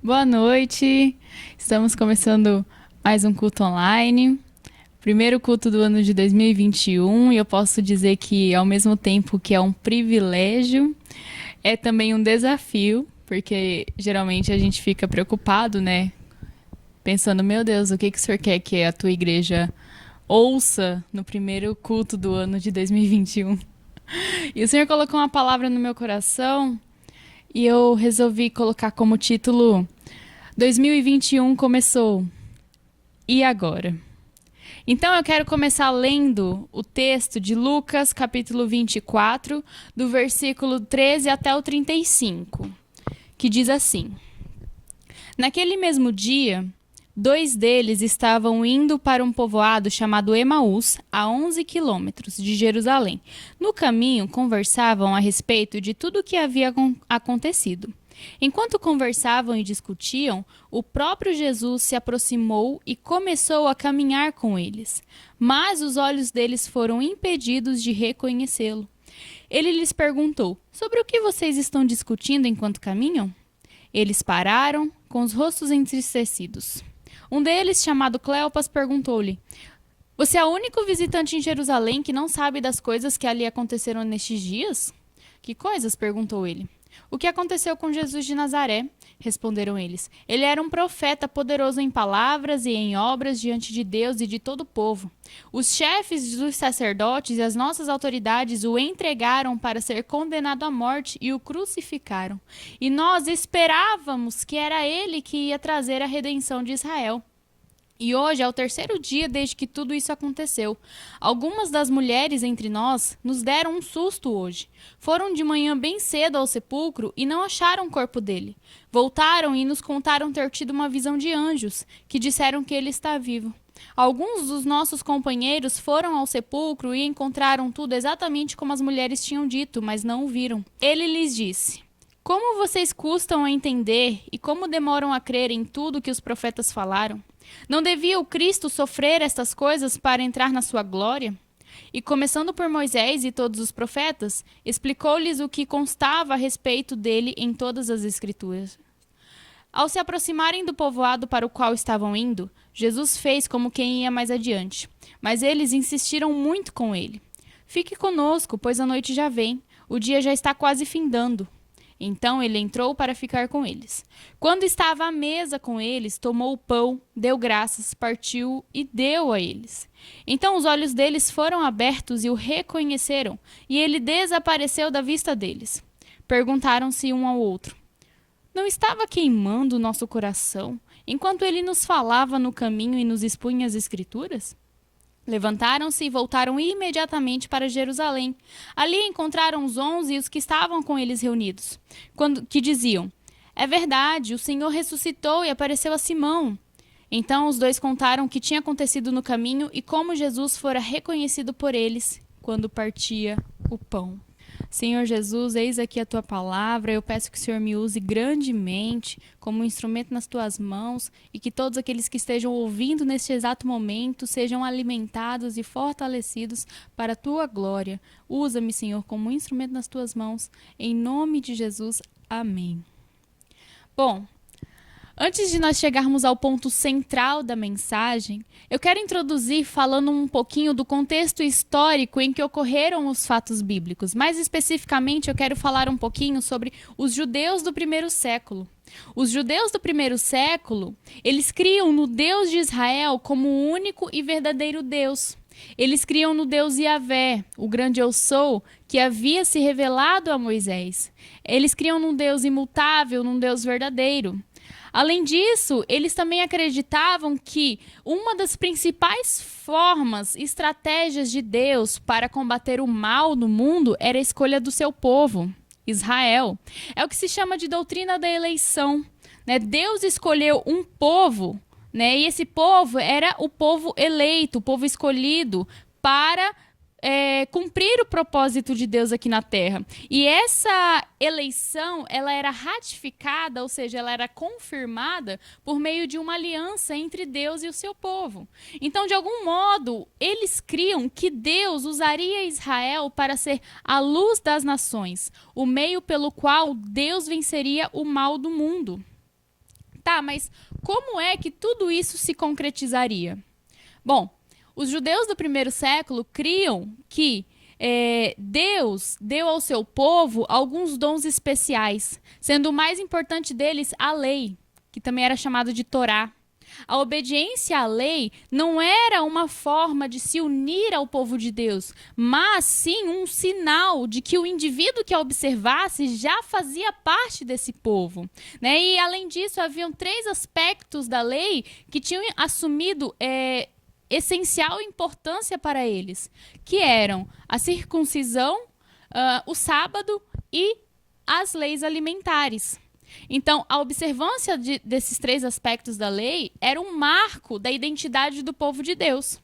Boa noite, estamos começando mais um culto online, primeiro culto do ano de 2021 e eu posso dizer que ao mesmo tempo que é um privilégio, é também um desafio, porque geralmente a gente fica preocupado, né? Pensando, meu Deus, o que o senhor quer que a tua igreja ouça no primeiro culto do ano de 2021? E o senhor colocou uma palavra no meu coração e eu resolvi colocar como título 2021 começou. E agora? Então eu quero começar lendo o texto de Lucas, capítulo 24, do versículo 13 até o 35, que diz assim: Naquele mesmo dia, dois deles estavam indo para um povoado chamado Emaús, a 11 quilômetros de Jerusalém. No caminho, conversavam a respeito de tudo o que havia acontecido. Enquanto conversavam e discutiam, o próprio Jesus se aproximou e começou a caminhar com eles. Mas os olhos deles foram impedidos de reconhecê-lo. Ele lhes perguntou: Sobre o que vocês estão discutindo enquanto caminham? Eles pararam, com os rostos entristecidos. Um deles, chamado Cleopas, perguntou-lhe: Você é o único visitante em Jerusalém que não sabe das coisas que ali aconteceram nestes dias? Que coisas? Perguntou ele. O que aconteceu com Jesus de Nazaré? Responderam eles. Ele era um profeta poderoso em palavras e em obras diante de Deus e de todo o povo. Os chefes dos sacerdotes e as nossas autoridades o entregaram para ser condenado à morte e o crucificaram. E nós esperávamos que era ele que ia trazer a redenção de Israel. E hoje é o terceiro dia desde que tudo isso aconteceu. Algumas das mulheres entre nós nos deram um susto hoje. Foram de manhã bem cedo ao sepulcro e não acharam o corpo dele. Voltaram e nos contaram ter tido uma visão de anjos, que disseram que ele está vivo. Alguns dos nossos companheiros foram ao sepulcro e encontraram tudo exatamente como as mulheres tinham dito, mas não o viram. Ele lhes disse: Como vocês custam a entender e como demoram a crer em tudo que os profetas falaram? Não devia o Cristo sofrer estas coisas para entrar na sua glória? E começando por Moisés e todos os profetas, explicou-lhes o que constava a respeito dele em todas as Escrituras. Ao se aproximarem do povoado para o qual estavam indo, Jesus fez como quem ia mais adiante. Mas eles insistiram muito com ele. Fique conosco, pois a noite já vem. O dia já está quase findando. Então ele entrou para ficar com eles. Quando estava à mesa com eles, tomou o pão, deu graças, partiu e deu a eles. Então os olhos deles foram abertos e o reconheceram, e ele desapareceu da vista deles. Perguntaram-se um ao outro: Não estava queimando o nosso coração enquanto ele nos falava no caminho e nos expunha as Escrituras? Levantaram-se e voltaram imediatamente para Jerusalém. Ali encontraram os 11 e os que estavam com eles reunidos, que diziam: É verdade, o Senhor ressuscitou e apareceu a Simão. Então os dois contaram o que tinha acontecido no caminho e como Jesus fora reconhecido por eles quando partia o pão. Senhor Jesus, eis aqui a tua palavra. Eu peço que o Senhor me use grandemente como um instrumento nas tuas mãos e que todos aqueles que estejam ouvindo neste exato momento sejam alimentados e fortalecidos para a tua glória. Usa-me, Senhor, como um instrumento nas tuas mãos. Em nome de Jesus. Amém. Bom, antes de nós chegarmos ao ponto central da mensagem, eu quero introduzir falando um pouquinho do contexto histórico em que ocorreram os fatos bíblicos. Mais especificamente, eu quero falar um pouquinho sobre os judeus do primeiro século. Os judeus do primeiro século, eles criam no Deus de Israel como o único e verdadeiro Deus. Eles criam no Deus Yahvé, o grande eu sou, que havia se revelado a Moisés. Eles criam num Deus imutável, num Deus verdadeiro. Além disso, eles também acreditavam que uma das principais formas, estratégias de Deus para combater o mal no mundo era a escolha do seu povo, Israel. É o que se chama de doutrina da eleição, né? Deus escolheu um povo, né? E esse povo era o povo eleito, o povo escolhido para cumprir o propósito de Deus aqui na Terra. E essa eleição, ela era ratificada, ou seja, ela era confirmada por meio de uma aliança entre Deus e o seu povo. Então, de algum modo, eles criam que Deus usaria Israel para ser a luz das nações, o meio pelo qual Deus venceria o mal do mundo. Tá, mas como é que tudo isso se concretizaria? Bom, os judeus do primeiro século criam que Deus deu ao seu povo alguns dons especiais, sendo o mais importante deles a lei, que também era chamado de Torá. A obediência à lei não era uma forma de se unir ao povo de Deus, mas sim um sinal de que o indivíduo que a observasse já fazia parte desse povo, né? E além disso, haviam 3 aspectos da lei que tinham assumido essencial importância para eles, que eram a circuncisão, o sábado e as leis alimentares. Então, a observância desses 3 aspectos da lei era um marco da identidade do povo de Deus.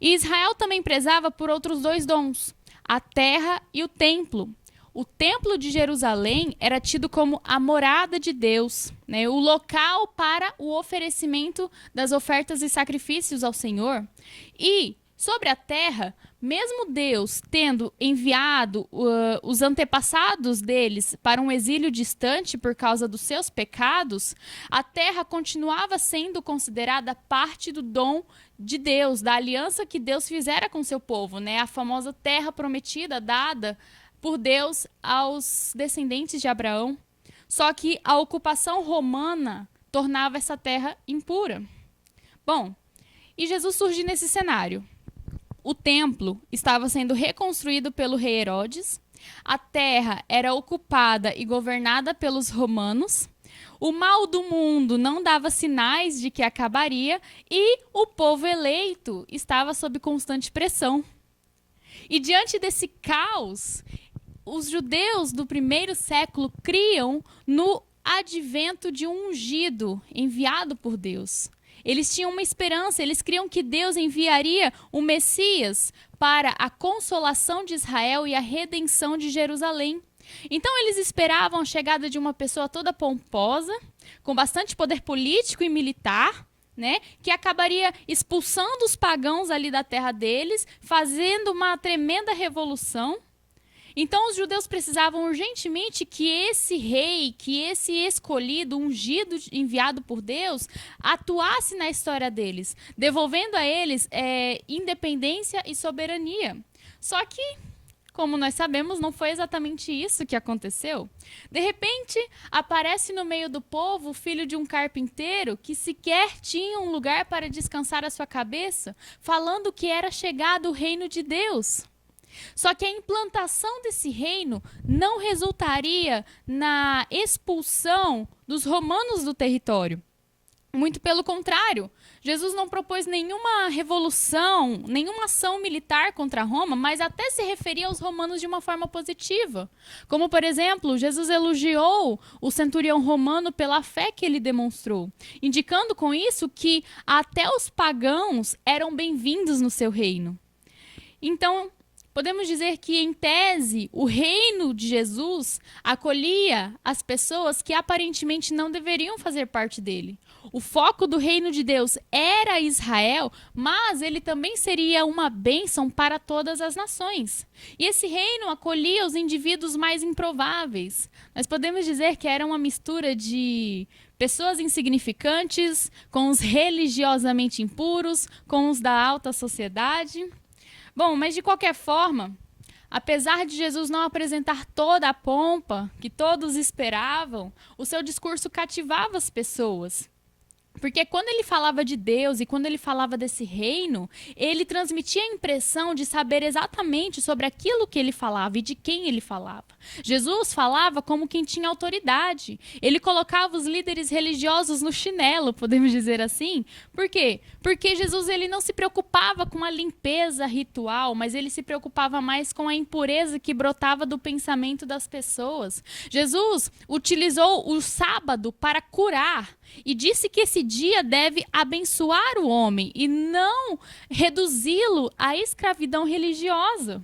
E Israel também prezava por outros 2 dons, a terra e o templo. O templo de Jerusalém era tido como a morada de Deus, né? O local para o oferecimento das ofertas e sacrifícios ao Senhor. E sobre a terra, mesmo Deus tendo enviado os antepassados deles para um exílio distante por causa dos seus pecados, a terra continuava sendo considerada parte do dom de Deus, da aliança que Deus fizera com seu povo, né? A famosa terra prometida dada por Deus aos descendentes de Abraão. Só que a ocupação romana tornava essa terra impura. Bom, e Jesus surge nesse cenário. O templo estava sendo reconstruído pelo rei Herodes, a terra era ocupada e governada pelos romanos, o mal do mundo não dava sinais de que acabaria e o povo eleito estava sob constante pressão. E diante desse caos, os judeus do primeiro século criam no advento de um ungido enviado por Deus. Eles tinham uma esperança, eles criam que Deus enviaria o Messias para a consolação de Israel e a redenção de Jerusalém. Então eles esperavam a chegada de uma pessoa toda pomposa, com bastante poder político e militar, né, que acabaria expulsando os pagãos ali da terra deles, fazendo uma tremenda revolução. Então os judeus precisavam urgentemente que esse rei, que esse escolhido, ungido, enviado por Deus, atuasse na história deles, devolvendo a eles independência e soberania. Só que, como nós sabemos, não foi exatamente isso que aconteceu. De repente, aparece no meio do povo o filho de um carpinteiro que sequer tinha um lugar para descansar a sua cabeça, falando que era chegado o reino de Deus. Só que a implantação desse reino não resultaria na expulsão dos romanos do território. Muito pelo contrário, Jesus não propôs nenhuma revolução, nenhuma ação militar contra Roma, mas até se referia aos romanos de uma forma positiva. Como, por exemplo, Jesus elogiou o centurião romano pela fé que ele demonstrou, indicando com isso que até os pagãos eram bem-vindos no seu reino. Então, podemos dizer que, em tese, o reino de Jesus acolhia as pessoas que aparentemente não deveriam fazer parte dele. O foco do reino de Deus era Israel, mas ele também seria uma bênção para todas as nações. E esse reino acolhia os indivíduos mais improváveis. Nós podemos dizer que era uma mistura de pessoas insignificantes com os religiosamente impuros, com os da alta sociedade. Bom, mas de qualquer forma, apesar de Jesus não apresentar toda a pompa que todos esperavam, o seu discurso cativava as pessoas. Porque quando ele falava de Deus e quando ele falava desse reino, ele transmitia a impressão de saber exatamente sobre aquilo que ele falava e de quem ele falava. Jesus falava como quem tinha autoridade. Ele colocava os líderes religiosos no chinelo, podemos dizer assim. Por quê? Porque Jesus ele não se preocupava com a limpeza ritual, mas ele se preocupava mais com a impureza que brotava do pensamento das pessoas. Jesus utilizou o sábado para curar e disse que esse dia deve abençoar o homem e não reduzi-lo à escravidão religiosa.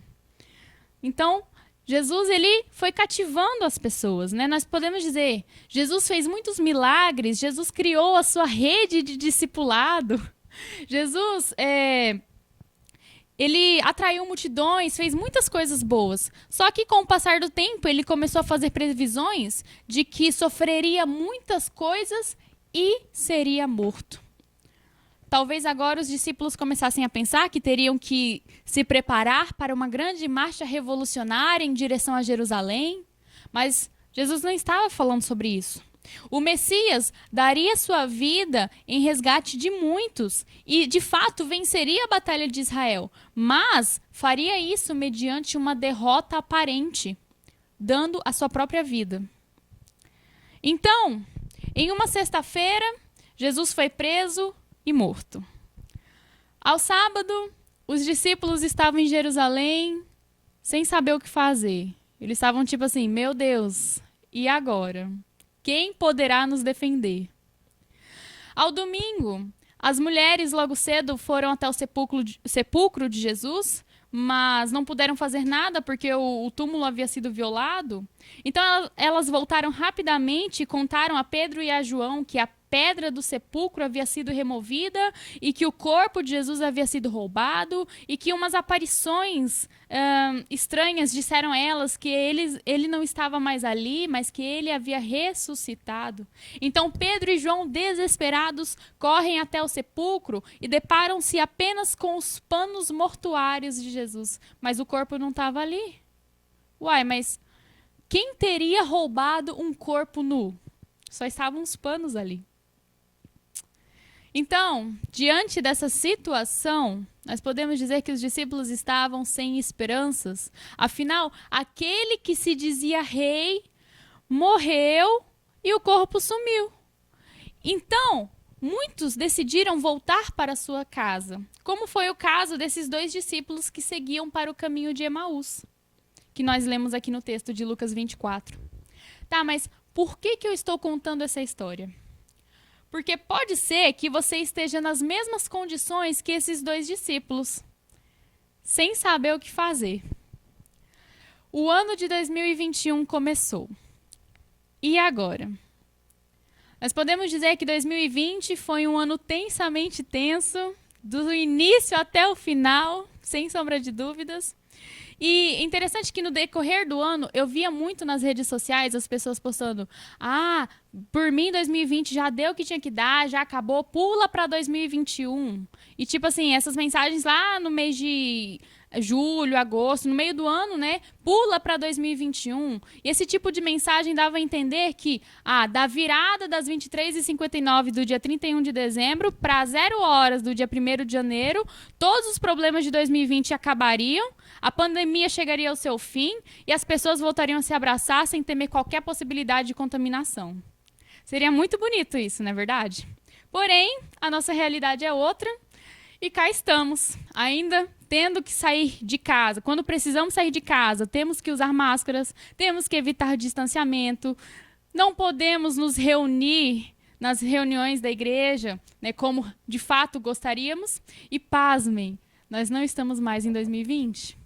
Então, Jesus ele foi cativando as pessoas, né? Nós podemos dizer, Jesus fez muitos milagres, Jesus criou a sua rede de discipulado. Jesus ele atraiu multidões, fez muitas coisas boas. Só que com o passar do tempo, ele começou a fazer previsões de que sofreria muitas coisas e seria morto. Talvez agora os discípulos começassem a pensar que teriam que se preparar para uma grande marcha revolucionária em direção a Jerusalém, mas Jesus não estava falando sobre isso. O Messias daria sua vida em resgate de muitos e, de fato, venceria a batalha de Israel, mas faria isso mediante uma derrota aparente, dando a sua própria vida. Então, em uma sexta-feira, Jesus foi preso e morto. Ao sábado, os discípulos estavam em Jerusalém sem saber o que fazer. Eles estavam tipo assim, meu Deus, e agora? Quem poderá nos defender? Ao domingo, as mulheres logo cedo foram até o sepulcro de Jesus, mas não puderam fazer nada porque o túmulo havia sido violado. Então elas voltaram rapidamente e contaram a Pedro e a João que a pedra do sepulcro havia sido removida e que o corpo de Jesus havia sido roubado e que umas aparições estranhas disseram a elas que ele não estava mais ali, mas que ele havia ressuscitado. Então Pedro e João, desesperados, correm até o sepulcro e deparam-se apenas com os panos mortuários de Jesus, mas o corpo não estava ali. Uai, mas quem teria roubado um corpo nu? Só estavam os panos ali. Então, diante dessa situação, nós podemos dizer que os discípulos estavam sem esperanças. Afinal, aquele que se dizia rei morreu e o corpo sumiu. Então, muitos decidiram voltar para sua casa, como foi o caso desses 2 discípulos que seguiam para o caminho de Emaús, que nós lemos aqui no texto de Lucas 24. Tá, mas por que eu estou contando essa história? Porque pode ser que você esteja nas mesmas condições que esses 2 discípulos, sem saber o que fazer. O ano de 2021 começou. E agora? Nós podemos dizer que 2020 foi um ano tensamente tenso, do início até o final, sem sombra de dúvidas. E interessante que no decorrer do ano, eu via muito nas redes sociais as pessoas postando: por mim 2020 já deu o que tinha que dar, já acabou, pula para 2021. E tipo assim, essas mensagens lá no mês de julho, agosto, no meio do ano, né? Pula para 2021. E esse tipo de mensagem dava a entender que, da virada das 23h59 do dia 31 de dezembro para 0 horas do dia 1º de janeiro, todos os problemas de 2020 acabariam, a pandemia chegaria ao seu fim e as pessoas voltariam a se abraçar sem temer qualquer possibilidade de contaminação. Seria muito bonito isso, não é verdade? Porém, a nossa realidade é outra e cá estamos, ainda tendo que sair de casa. Quando precisamos sair de casa, temos que usar máscaras, temos que evitar distanciamento, não podemos nos reunir nas reuniões da igreja, né, como de fato gostaríamos. E pasmem, nós não estamos mais em 2020.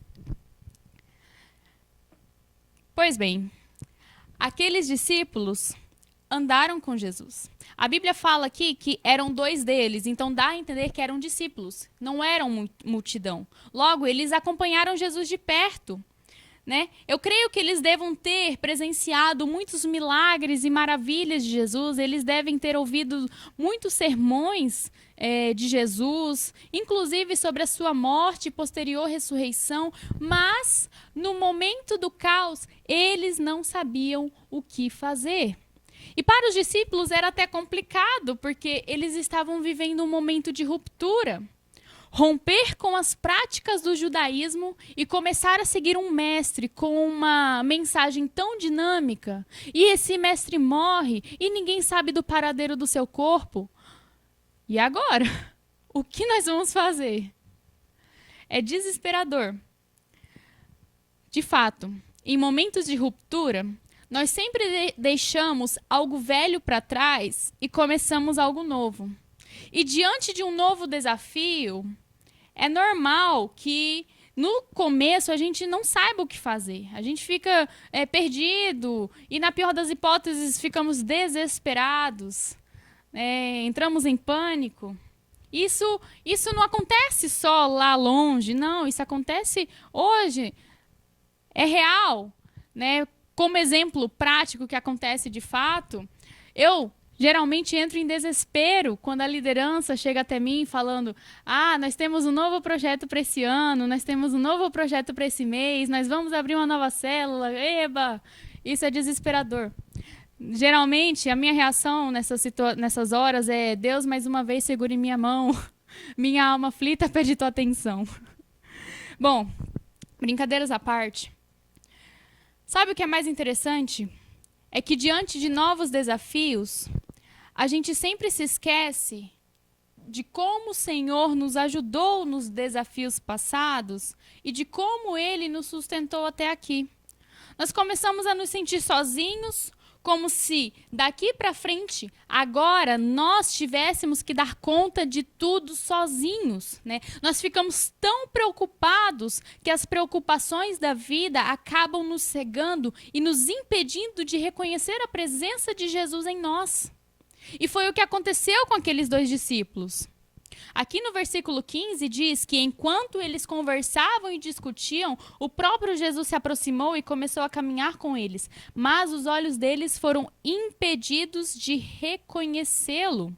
Pois bem, aqueles discípulos andaram com Jesus. A Bíblia fala aqui que eram 2 deles, então dá a entender que eram discípulos, não eram multidão. Logo, eles acompanharam Jesus de perto, né? Eu creio que eles devam ter presenciado muitos milagres e maravilhas de Jesus, eles devem ter ouvido muitos sermões de Jesus, inclusive sobre a sua morte e posterior ressurreição, mas no momento do caos, eles não sabiam o que fazer. E para os discípulos era até complicado, porque eles estavam vivendo um momento de ruptura. Romper com as práticas do judaísmo e começar a seguir um mestre com uma mensagem tão dinâmica, e esse mestre morre e ninguém sabe do paradeiro do seu corpo. E agora? O que nós vamos fazer? É desesperador. De fato, em momentos de ruptura, nós sempre deixamos algo velho para trás e começamos algo novo. E diante de um novo desafio, é normal que no começo a gente não saiba o que fazer. A gente fica perdido e, na pior das hipóteses, ficamos desesperados. Entramos em pânico. Isso não acontece só lá longe, não. Isso acontece hoje. É real, né? Como exemplo prático que acontece de fato, eu geralmente entro em desespero quando a liderança chega até mim falando: nós temos um novo projeto para esse ano, nós temos um novo projeto para esse mês, nós vamos abrir uma nova célula, eba! Isso é desesperador. Geralmente, a minha reação nessas horas é: Deus, mais uma vez, segure minha mão. Minha alma aflita pede tua atenção. Bom, brincadeiras à parte. Sabe o que é mais interessante? É que diante de novos desafios, a gente sempre se esquece de como o Senhor nos ajudou nos desafios passados e de como Ele nos sustentou até aqui. Nós começamos a nos sentir sozinhos, como se daqui para frente, agora, nós tivéssemos que dar conta de tudo sozinhos, né? Nós ficamos tão preocupados que as preocupações da vida acabam nos cegando e nos impedindo de reconhecer a presença de Jesus em nós. E foi o que aconteceu com aqueles 2 discípulos. Aqui no versículo 15 diz que enquanto eles conversavam e discutiam, o próprio Jesus se aproximou e começou a caminhar com eles, mas os olhos deles foram impedidos de reconhecê-lo.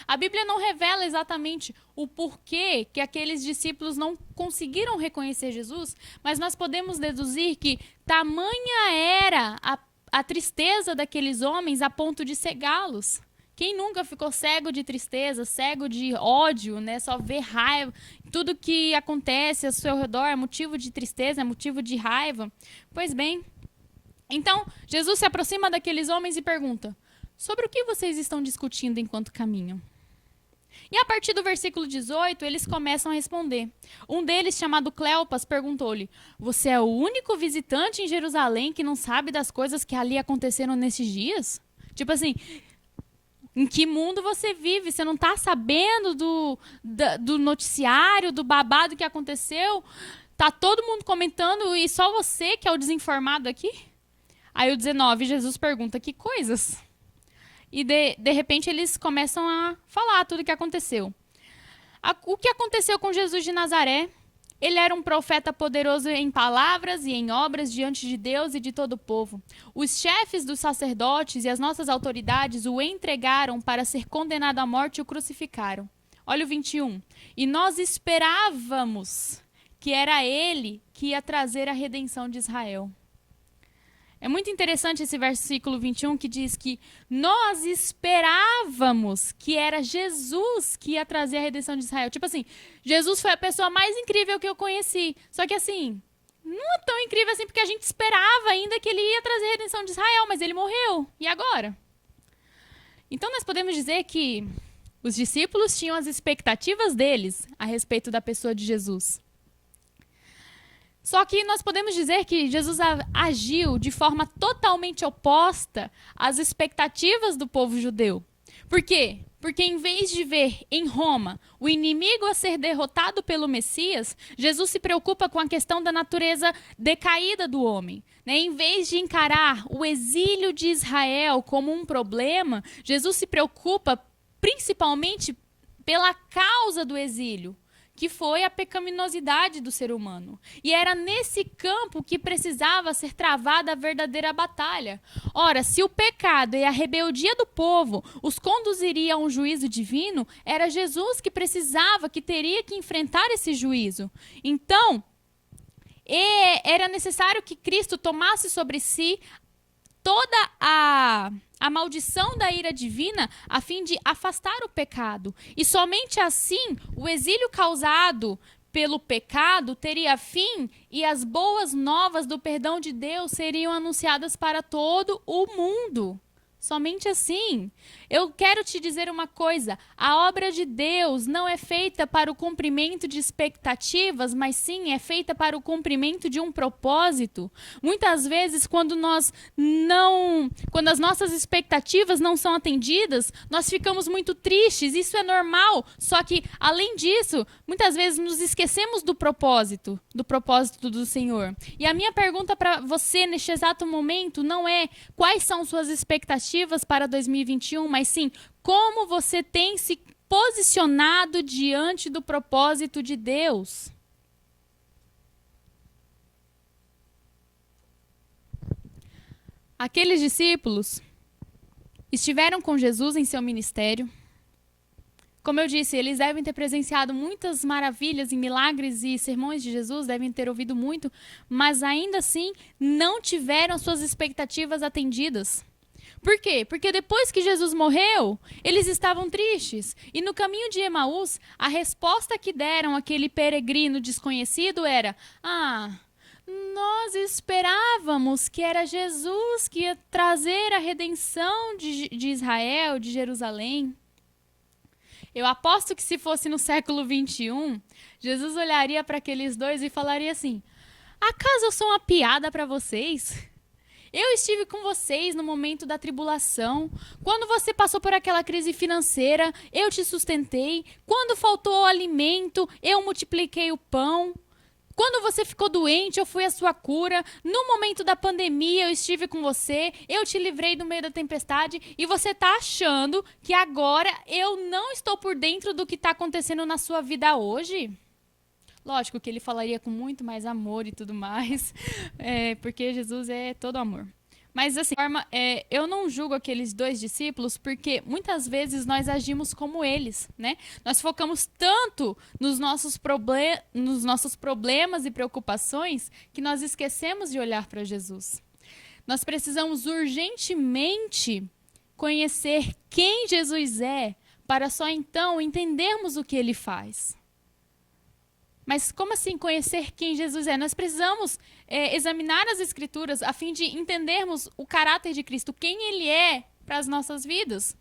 A Bíblia não revela exatamente o porquê que aqueles discípulos não conseguiram reconhecer Jesus, mas nós podemos deduzir que tamanha era a tristeza daqueles homens a ponto de cegá-los. Quem nunca ficou cego de tristeza, cego de ódio, né? Só vê raiva. Tudo que acontece ao seu redor é motivo de tristeza, é motivo de raiva. Pois bem, então Jesus se aproxima daqueles homens e pergunta: sobre o que vocês estão discutindo enquanto caminham? E a partir do versículo 18, eles começam a responder. Um deles, chamado Cleopas, perguntou-lhe: você é o único visitante em Jerusalém que não sabe das coisas que ali aconteceram nesses dias? Tipo assim, em que mundo você vive? Você não está sabendo do noticiário, do babado que aconteceu? Tá todo mundo comentando e só você que é o desinformado aqui? Aí o 19, Jesus pergunta: que coisas? E de repente eles começam a falar tudo o que aconteceu. O que aconteceu com Jesus de Nazaré? Ele era um profeta poderoso em palavras e em obras diante de Deus e de todo o povo. Os chefes dos sacerdotes e as nossas autoridades o entregaram para ser condenado à morte e o crucificaram. Olha o 21. E nós esperávamos que era ele que ia trazer a redenção de Israel. É muito interessante esse versículo 21 que diz que nós esperávamos que era Jesus que ia trazer a redenção de Israel. Tipo assim, Jesus foi a pessoa mais incrível que eu conheci. Só que assim, não é tão incrível assim porque a gente esperava ainda que ele ia trazer a redenção de Israel, mas ele morreu. E agora? Então nós podemos dizer que os discípulos tinham as expectativas deles a respeito da pessoa de Jesus. Só que nós podemos dizer que Jesus agiu de forma totalmente oposta às expectativas do povo judeu. Por quê? Porque em vez de ver em Roma o inimigo a ser derrotado pelo Messias, Jesus se preocupa com a questão da natureza decaída do homem. Em vez de encarar o exílio de Israel como um problema, Jesus se preocupa principalmente pela causa do exílio, que foi a pecaminosidade do ser humano. E era nesse campo que precisava ser travada a verdadeira batalha. Ora, se o pecado e a rebeldia do povo os conduziria a um juízo divino, era Jesus que precisava, que teria que enfrentar esse juízo. Então, era necessário que Cristo tomasse sobre si toda a maldição da ira divina a fim de afastar o pecado. E somente assim o exílio causado pelo pecado teria fim e as boas novas do perdão de Deus seriam anunciadas para todo o mundo. Somente assim. Eu quero te dizer uma coisa: a obra de Deus não é feita para o cumprimento de expectativas, mas sim é feita para o cumprimento de um propósito. Muitas vezes, quando as nossas expectativas não são atendidas, nós ficamos muito tristes. Isso é normal. Só que, além disso, muitas vezes nos esquecemos do propósito do Senhor. E a minha pergunta para você neste exato momento não é quais são suas expectativas para 2021, mas sim como você tem se posicionado diante do propósito de Deus. Aqueles discípulos estiveram com Jesus em seu ministério. Como eu disse, eles devem ter presenciado muitas maravilhas e milagres e sermões de Jesus, devem ter ouvido muito, mas ainda assim não tiveram suas expectativas atendidas. Por quê? Porque depois que Jesus morreu, eles estavam tristes. E no caminho de Emaús, a resposta que deram àquele peregrino desconhecido era: nós esperávamos que era Jesus que ia trazer a redenção de Israel, de Jerusalém. Eu aposto que se fosse no século 21, Jesus olharia para aqueles dois e falaria assim: acaso eu sou uma piada para vocês? Eu estive com vocês no momento da tribulação. Quando você passou por aquela crise financeira, eu te sustentei. Quando faltou alimento, eu multipliquei o pão. Quando você ficou doente, eu fui a sua cura. No momento da pandemia, eu estive com você. Eu te livrei do meio da tempestade. E você está achando que agora eu não estou por dentro do que está acontecendo na sua vida hoje? Lógico que ele falaria com muito mais amor e tudo mais, porque Jesus é todo amor. Mas, assim, eu não julgo aqueles dois discípulos porque muitas vezes nós agimos como eles, né? Nós focamos tanto nos nossos problemas e preocupações que nós esquecemos de olhar para Jesus. Nós precisamos urgentemente conhecer quem Jesus é para só então entendermos o que ele faz. Mas como assim conhecer quem Jesus é? Nós precisamos examinar as Escrituras a fim de entendermos o caráter de Cristo, quem Ele é para as nossas vidas.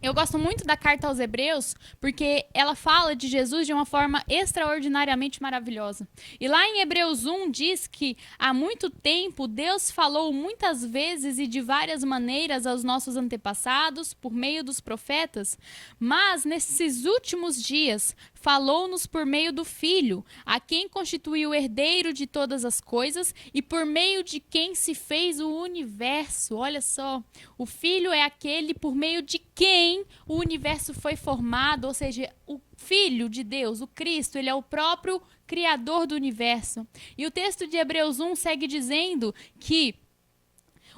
Eu gosto muito da carta aos Hebreus, porque ela fala de Jesus de uma forma extraordinariamente maravilhosa. E lá em Hebreus 1 diz que há muito tempo Deus falou muitas vezes e de várias maneiras aos nossos antepassados, por meio dos profetas, mas nesses últimos dias falou-nos por meio do Filho, a quem constituiu o herdeiro de todas as coisas e por meio de quem se fez o universo. Olha só, o Filho é aquele por meio de quem o universo foi formado, ou seja, o Filho de Deus, o Cristo, ele é o próprio Criador do universo. E o texto de Hebreus 1 segue dizendo que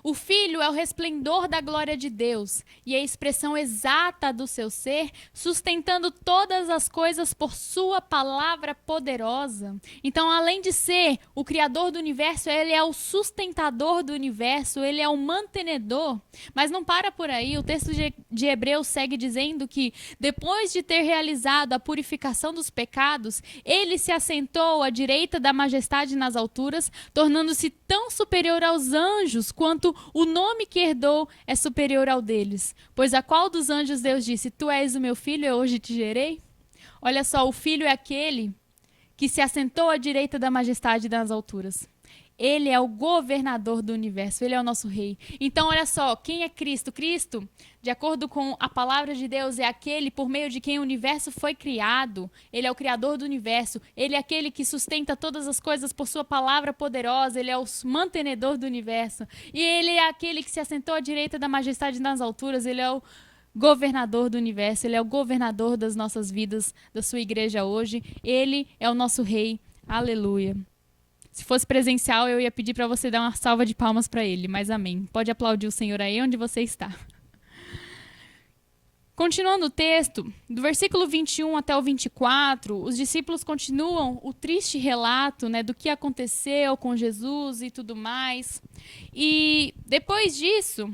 o Filho é o resplendor da glória de Deus e a expressão exata do seu ser, sustentando todas as coisas por sua palavra poderosa. Então, além de ser o Criador do universo, ele é o sustentador do universo, ele é o mantenedor. Mas não para por aí, o texto de Hebreus segue dizendo que, depois de ter realizado a purificação dos pecados, ele se assentou à direita da majestade nas alturas, tornando-se tão superior aos anjos quanto o nome que herdou é superior ao deles. Pois a qual dos anjos Deus disse: tu és o meu filho, eu hoje te gerei? Olha só, o filho é aquele que se assentou à direita da majestade das alturas. Ele é o governador do universo, ele é o nosso rei. Então, olha só, quem é Cristo? Cristo, de acordo com a palavra de Deus, é aquele por meio de quem o universo foi criado. Ele é o criador do universo. Ele é aquele que sustenta todas as coisas por sua palavra poderosa. Ele é o mantenedor do universo. E ele é aquele que se assentou à direita da majestade nas alturas. Ele é o governador do universo. Ele é o governador das nossas vidas, da sua igreja hoje. Ele é o nosso rei. Aleluia. Se fosse presencial, eu ia pedir para você dar uma salva de palmas para ele, mas amém. Pode aplaudir o Senhor aí onde você está. Continuando o texto, do versículo 21 até o 24, os discípulos continuam o triste relato, né, do que aconteceu com Jesus e tudo mais. E depois disso,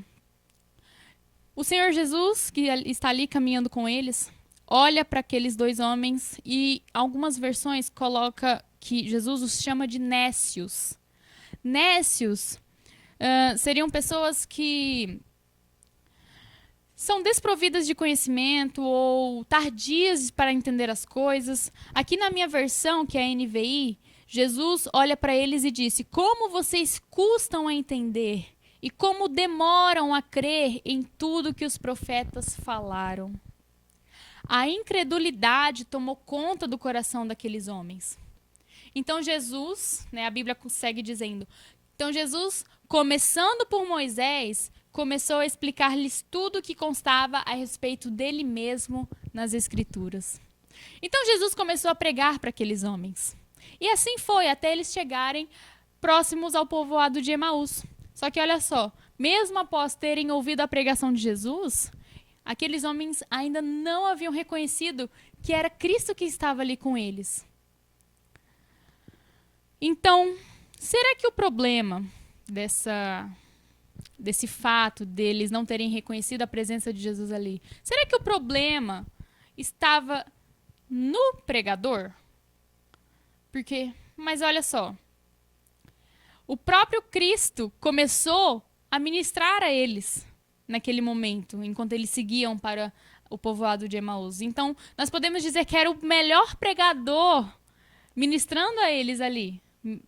o Senhor Jesus, que está ali caminhando com eles, olha para aqueles dois homens e algumas versões coloca que Jesus os chama de nécios. Nécios seriam pessoas que são desprovidas de conhecimento ou tardias para entender as coisas. Aqui na minha versão, que é a NVI, Jesus olha para eles e disse: como vocês custam a entender e como demoram a crer em tudo que os profetas falaram. A incredulidade tomou conta do coração daqueles homens. Então Jesus, né, a Bíblia segue dizendo, então Jesus, começando por Moisés, começou a explicar-lhes tudo o que constava a respeito dele mesmo nas Escrituras. Então Jesus começou a pregar para aqueles homens. E assim foi, até eles chegarem próximos ao povoado de Emaús. Só que olha só, Mesmo após terem ouvido a pregação de Jesus, aqueles homens ainda não haviam reconhecido que era Cristo que estava ali com eles. Então, será que o problema desse fato deles não terem reconhecido a presença de Jesus ali, será que o problema estava no pregador? Mas olha só, o próprio Cristo começou a ministrar a eles naquele momento, enquanto eles seguiam para o povoado de Emaús. Então, nós podemos dizer que era o melhor pregador ministrando a eles ali,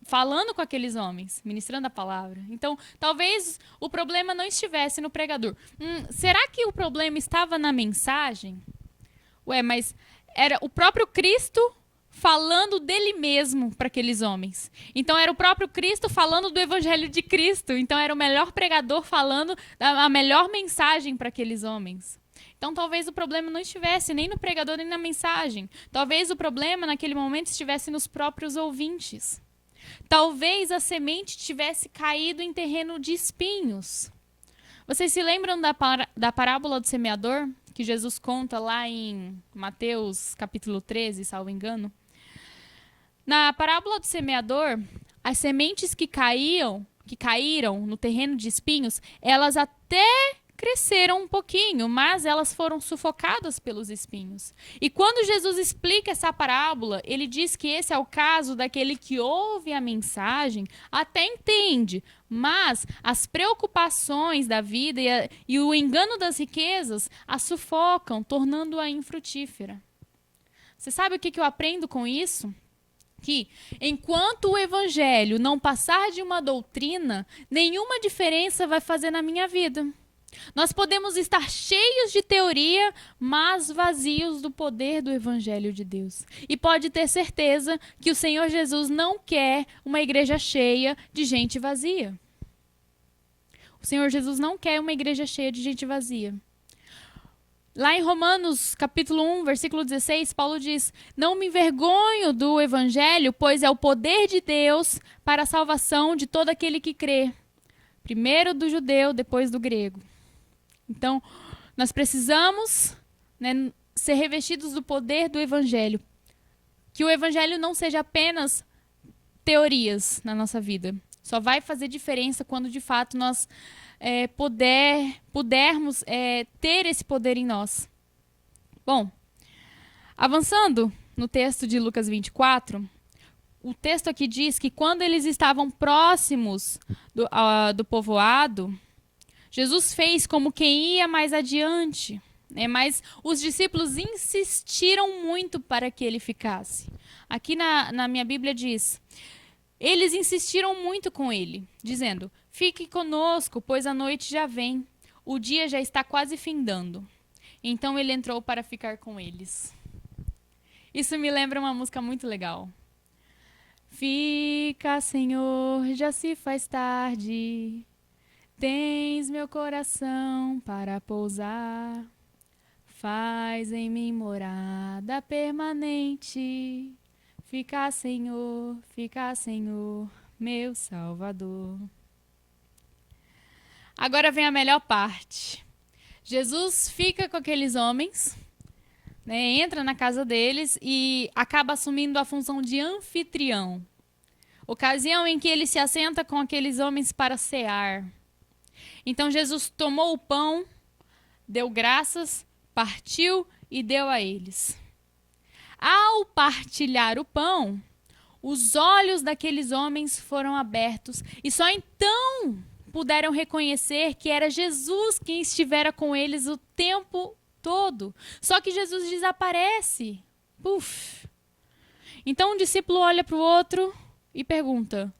falando com aqueles homens, ministrando a palavra. Então, talvez o problema não estivesse no pregador. Será que o problema estava na mensagem? Mas era o próprio Cristo falando dele mesmo para aqueles homens. Então era o próprio Cristo falando do evangelho de Cristo. Então era o melhor pregador falando a melhor mensagem para aqueles homens. Então talvez o problema não estivesse nem no pregador nem na mensagem. Talvez o problema naquele momento estivesse nos próprios ouvintes. Talvez a semente tivesse caído em terreno de espinhos. Vocês se lembram da parábola do semeador? Que Jesus conta lá em Mateus capítulo 13, salvo engano. Na parábola do semeador, as sementes que caíram no terreno de espinhos, elas até cresceram um pouquinho, mas elas foram sufocadas pelos espinhos. E quando Jesus explica essa parábola, ele diz que esse é o caso daquele que ouve a mensagem, até entende, mas as preocupações da vida e o engano das riquezas a sufocam, tornando-a infrutífera. Você sabe o que eu aprendo com isso? Que, enquanto o evangelho não passar de uma doutrina, nenhuma diferença vai fazer na minha vida. Nós podemos estar cheios de teoria, mas vazios do poder do evangelho de Deus. E pode ter certeza que o Senhor Jesus não quer uma igreja cheia de gente vazia. O Senhor Jesus não quer uma igreja cheia de gente vazia. Lá em Romanos, capítulo 1, versículo 16, Paulo diz: "Não me envergonho do evangelho, pois é o poder de Deus para a salvação de todo aquele que crê. Primeiro do judeu, depois do grego." Então, nós precisamos, ser revestidos do poder do evangelho. Que o evangelho não seja apenas teorias na nossa vida. Só vai fazer diferença quando, de fato, nós pudermos ter esse poder em nós. Bom, avançando no texto de Lucas 24, o texto aqui diz que quando eles estavam próximos do povoado, Jesus fez como quem ia mais adiante, mas os discípulos insistiram muito para que ele ficasse. Aqui na minha Bíblia diz: eles insistiram muito com ele, dizendo: "Fique conosco, pois a noite já vem. O dia já está quase findando." Então ele entrou para ficar com eles. Isso me lembra uma música muito legal. Fica, Senhor, já se faz tarde. Tens meu coração para pousar. Faz em mim morada permanente. Fica, Senhor, meu Salvador. Agora vem a melhor parte. Jesus fica com aqueles homens, entra na casa deles e acaba assumindo a função de anfitrião. Ocasião em que ele se assenta com aqueles homens para cear. Então Jesus tomou o pão, deu graças, partiu e deu a eles. Ao partilhar o pão, os olhos daqueles homens foram abertos e só então puderam reconhecer que era Jesus quem estivera com eles o tempo todo. Só que Jesus desaparece. Puf! Então um discípulo olha para o outro e pergunta: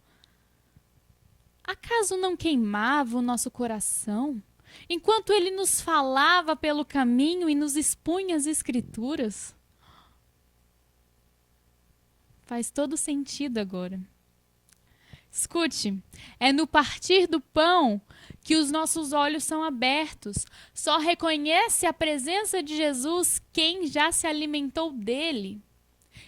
acaso não queimava o nosso coração enquanto ele nos falava pelo caminho e nos expunha as Escrituras? Faz todo sentido agora. Escute, é no partir do pão que os nossos olhos são abertos. Só reconhece a presença de Jesus quem já se alimentou dele.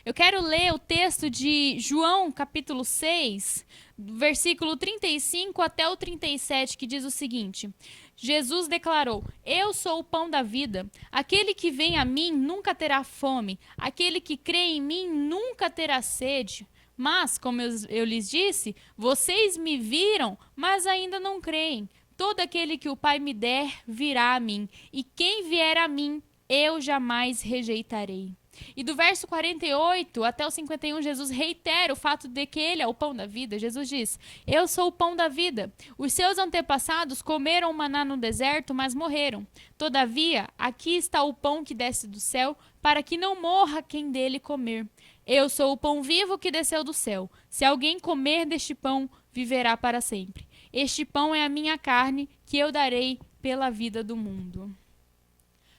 Eu quero ler o texto de João, capítulo 6, versículo 35 até o 37, que diz o seguinte: Jesus declarou: Eu sou o pão da vida. Aquele que vem a mim nunca terá fome. Aquele que crê em mim nunca terá sede. Mas, como eu lhes disse, vocês me viram, mas ainda não creem. Todo aquele que o Pai me der virá a mim, e quem vier a mim, eu jamais rejeitarei. E do verso 48 até o 51, Jesus reitera o fato de que ele é o pão da vida. Jesus diz: Eu sou o pão da vida. Os seus antepassados comeram maná no deserto, mas morreram. Todavia, aqui está o pão que desce do céu, para que não morra quem dele comer. Eu sou o pão vivo que desceu do céu. Se alguém comer deste pão, viverá para sempre. Este pão é a minha carne, que eu darei pela vida do mundo.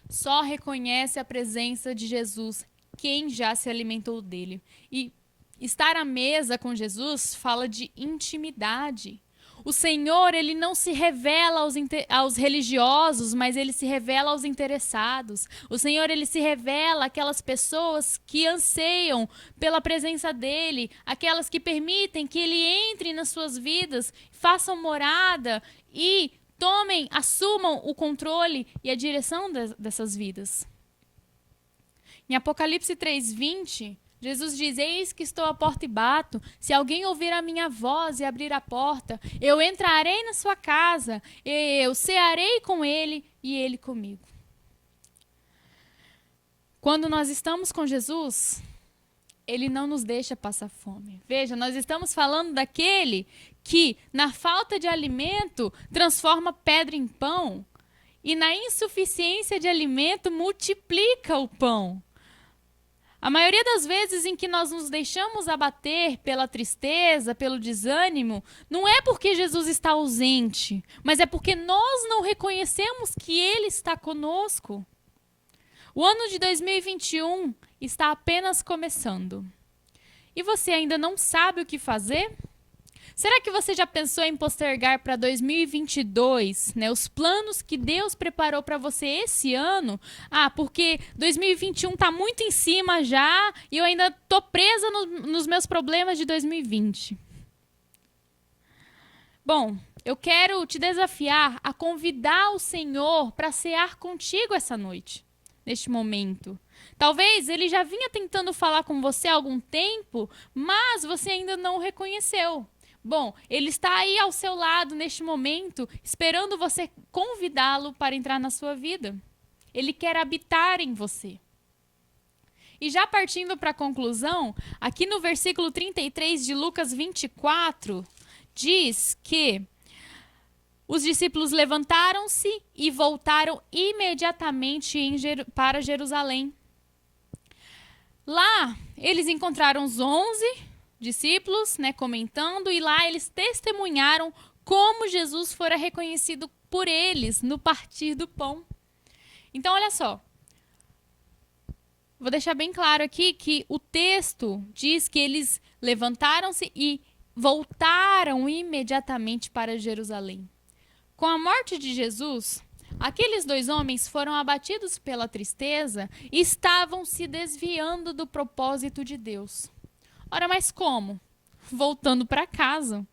Só reconhece a presença de Jesus quem já se alimentou dele. E estar à mesa com Jesus fala de intimidade. O Senhor, ele não se revela aos religiosos, mas ele se revela aos interessados. O Senhor, ele se revela àquelas pessoas que anseiam pela presença dele, aquelas que permitem que ele entre nas suas vidas, façam morada e assumam o controle e a direção dessas vidas. Em Apocalipse 3:20, Jesus diz: Eis que estou à porta e bato. Se alguém ouvir a minha voz e abrir a porta, eu entrarei na sua casa, eu cearei com ele e ele comigo. Quando nós estamos com Jesus, ele não nos deixa passar fome. Veja, nós estamos falando daquele que, na falta de alimento, transforma pedra em pão, e na insuficiência de alimento, multiplica o pão. A maioria das vezes em que nós nos deixamos abater pela tristeza, pelo desânimo, não é porque Jesus está ausente, mas é porque nós não reconhecemos que Ele está conosco. O ano de 2021 está apenas começando. E você ainda não sabe o que fazer? Será que você já pensou em postergar para 2022, né, os planos que Deus preparou para você esse ano? Porque 2021 está muito em cima já e eu ainda estou presa nos meus problemas de 2020. Bom, eu quero te desafiar a convidar o Senhor para cear contigo essa noite, neste momento. Talvez ele já vinha tentando falar com você há algum tempo, mas você ainda não o reconheceu. Bom, ele está aí ao seu lado neste momento, esperando você convidá-lo para entrar na sua vida. Ele quer habitar em você. E já partindo para a conclusão, aqui no versículo 33 de Lucas 24, diz que os discípulos levantaram-se e voltaram imediatamente para Jerusalém. Lá, eles encontraram os 11 discípulos, né, comentando, e lá eles testemunharam como Jesus fora reconhecido por eles no partir do pão. Então, olha só. Vou deixar bem claro aqui que o texto diz que eles levantaram-se e voltaram imediatamente para Jerusalém. Com a morte de Jesus, aqueles 2 homens foram abatidos pela tristeza e estavam se desviando do propósito de Deus. Ora, mas como? Voltando para casa.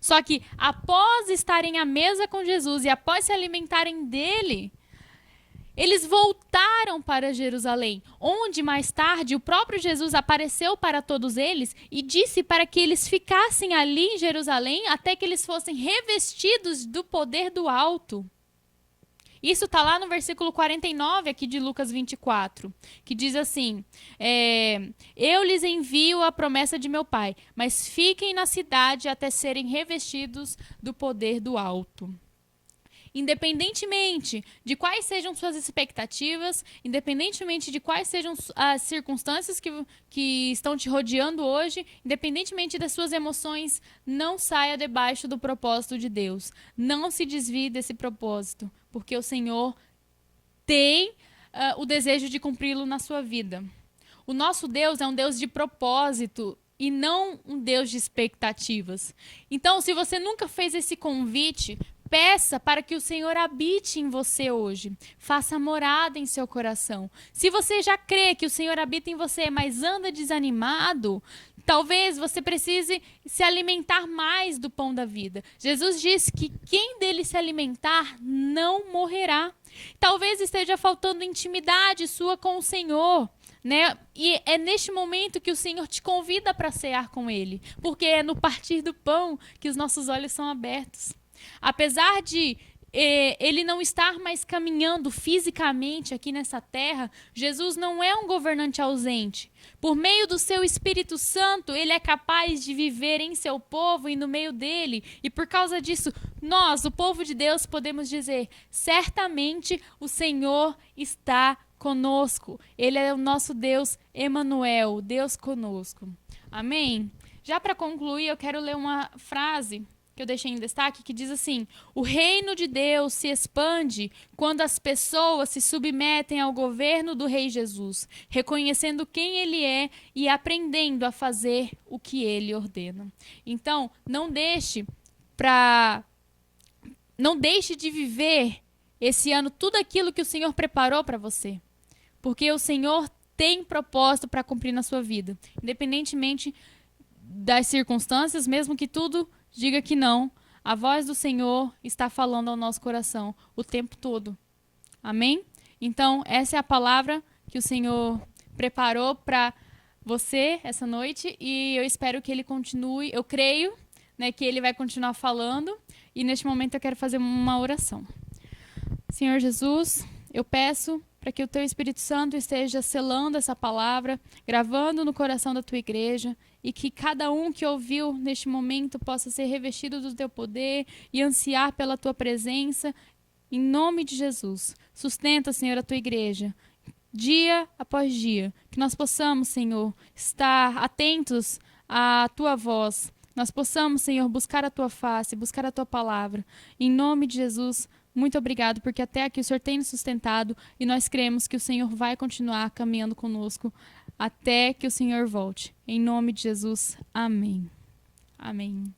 Só que após estarem à mesa com Jesus e após se alimentarem dele, eles voltaram para Jerusalém, onde mais tarde o próprio Jesus apareceu para todos eles e disse para que eles ficassem ali em Jerusalém até que eles fossem revestidos do poder do alto. Isso está lá no versículo 49 aqui de Lucas 24, que diz assim: Eu lhes envio a promessa de meu Pai, mas fiquem na cidade até serem revestidos do poder do alto. Independentemente de quais sejam suas expectativas, independentemente de quais sejam as circunstâncias que estão te rodeando hoje, independentemente das suas emoções, não saia debaixo do propósito de Deus. Não se desvie desse propósito, porque o Senhor tem o desejo de cumpri-lo na sua vida. O nosso Deus é um Deus de propósito e não um Deus de expectativas. Então, se você nunca fez esse convite, Peça para que o Senhor habite em você hoje. Faça morada em seu coração. Se você já crê que o Senhor habita em você, mas anda desanimado, talvez você precise se alimentar mais do pão da vida. Jesus disse que quem dele se alimentar não morrerá. Talvez esteja faltando intimidade sua com o Senhor, né? E é neste momento que o Senhor te convida para cear com Ele, porque é no partir do pão que os nossos olhos são abertos. Apesar de ele não estar mais caminhando fisicamente aqui nessa terra, Jesus não é um governante ausente. Por meio do seu Espírito Santo, ele é capaz de viver em seu povo e no meio dele. E por causa disso, nós, o povo de Deus, podemos dizer: certamente o Senhor está conosco. Ele é o nosso Deus Emanuel, Deus conosco. Amém? Já para concluir, eu quero ler uma frase que eu deixei em destaque, que diz assim: o reino de Deus se expande quando as pessoas se submetem ao governo do Rei Jesus, reconhecendo quem Ele é e aprendendo a fazer o que Ele ordena. Então, não deixe de viver esse ano tudo aquilo que o Senhor preparou para você, porque o Senhor tem propósito para cumprir na sua vida, independentemente das circunstâncias, mesmo que tudo diga que não, a voz do Senhor está falando ao nosso coração o tempo todo. Amém? Então, essa é a palavra que o Senhor preparou para você essa noite e eu espero que Ele continue, eu creio, né, que Ele vai continuar falando e neste momento eu quero fazer uma oração. Senhor Jesus, eu peço para que o Teu Espírito Santo esteja selando essa palavra, gravando no coração da Tua igreja, e que cada um que ouviu neste momento possa ser revestido do Teu poder e ansiar pela Tua presença, em nome de Jesus. Sustenta, Senhor, a Tua igreja, dia após dia, que nós possamos, Senhor, estar atentos à Tua voz, nós possamos, Senhor, buscar a Tua face, buscar a Tua palavra, em nome de Jesus. Muito obrigado, porque até aqui o Senhor tem nos sustentado e nós cremos que o Senhor vai continuar caminhando conosco até que o Senhor volte. Em nome de Jesus, amém. Amém.